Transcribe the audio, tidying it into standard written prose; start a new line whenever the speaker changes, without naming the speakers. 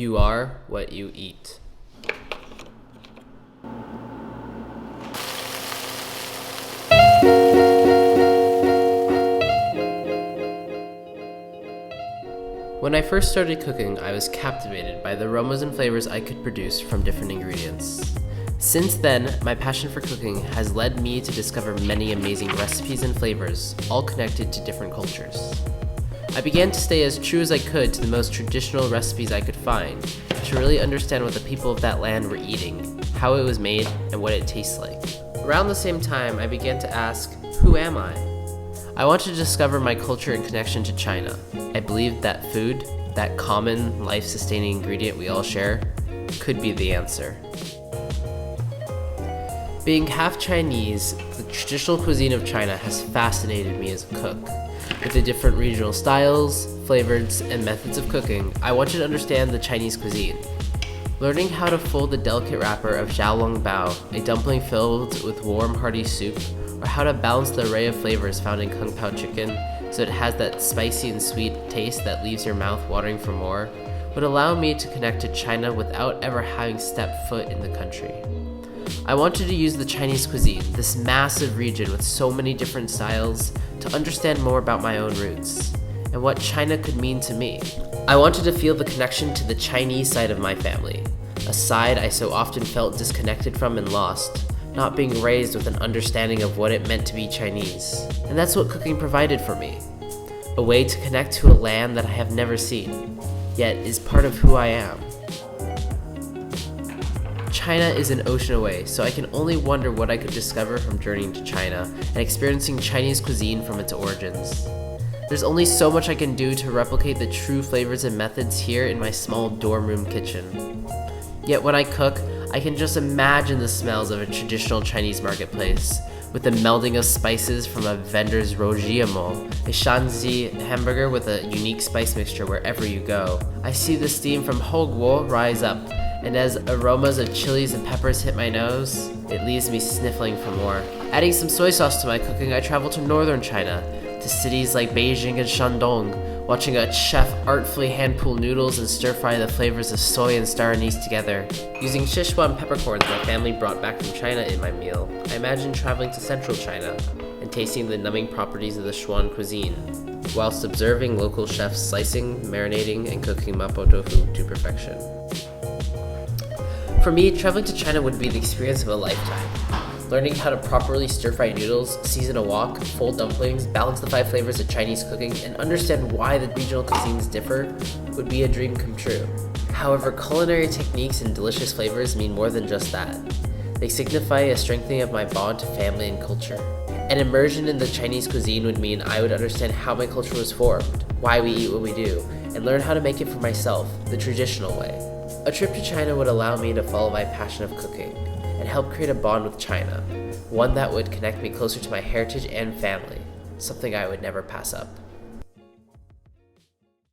You are what you eat. When I first started cooking, I was captivated by the aromas and flavors I could produce from different ingredients. Since then, my passion for cooking has led me to discover many amazing recipes and flavors, all connected to different cultures. I began to stay as true as I could to the most traditional recipes I could find, to really understand what the people of that land were eating, how it was made, and what it tastes like. Around the same time, I began to ask, who am I? I wanted to discover my culture and connection to China. I believed that food, that common, life-sustaining ingredient we all share, could be the answer. Being half Chinese, the traditional cuisine of China has fascinated me as a cook. With the different regional styles, flavors, and methods of cooking, I wanted to understand the Chinese cuisine. Learning how to fold the delicate wrapper of xiaolongbao, a dumpling filled with warm, hearty soup, or how to balance the array of flavors found in kung pao chicken so it has that spicy and sweet taste that leaves your mouth watering for more, would allow me to connect to China without ever having stepped foot in the country. I wanted to use the Chinese cuisine, this massive region with so many different styles, to understand more about my own roots, and what China could mean to me. I wanted to feel the connection to the Chinese side of my family, a side I so often felt disconnected from and lost, not being raised with an understanding of what it meant to be Chinese. And that's what cooking provided for me, a way to connect to a land that I have never seen, yet is part of who I am. China is an ocean away, so I can only wonder what I could discover from journeying to China and experiencing Chinese cuisine from its origins. There's only so much I can do to replicate the true flavors and methods here in my small dorm room kitchen. Yet when I cook, I can just imagine the smells of a traditional Chinese marketplace, with the melding of spices from a vendor's rojiamo, a Shanxi hamburger with a unique spice mixture wherever you go. I see the steam from houguo rise up, and as aromas of chilies and peppers hit my nose, it leaves me sniffling for more. Adding some soy sauce to my cooking, I travel to northern China, to cities like Beijing and Shandong, watching a chef artfully hand-pull noodles and stir-fry the flavors of soy and star anise together. Using Sichuan peppercorns my family brought back from China in my meal, I imagine traveling to central China and tasting the numbing properties of the Sichuan cuisine, whilst observing local chefs slicing, marinating, and cooking mapo tofu to perfection. For me, traveling to China would be the experience of a lifetime. Learning how to properly stir-fry noodles, season a wok, fold dumplings, balance the 5 flavors of Chinese cooking, and understand why the regional cuisines differ would be a dream come true. However, culinary techniques and delicious flavors mean more than just that. They signify a strengthening of my bond to family and culture. An immersion in the Chinese cuisine would mean I would understand how my culture was formed, why we eat what we do, and learn how to make it for myself, the traditional way. A trip to China would allow me to follow my passion of cooking, and help create a bond with China, one that would connect me closer to my heritage and family, something I would never pass up.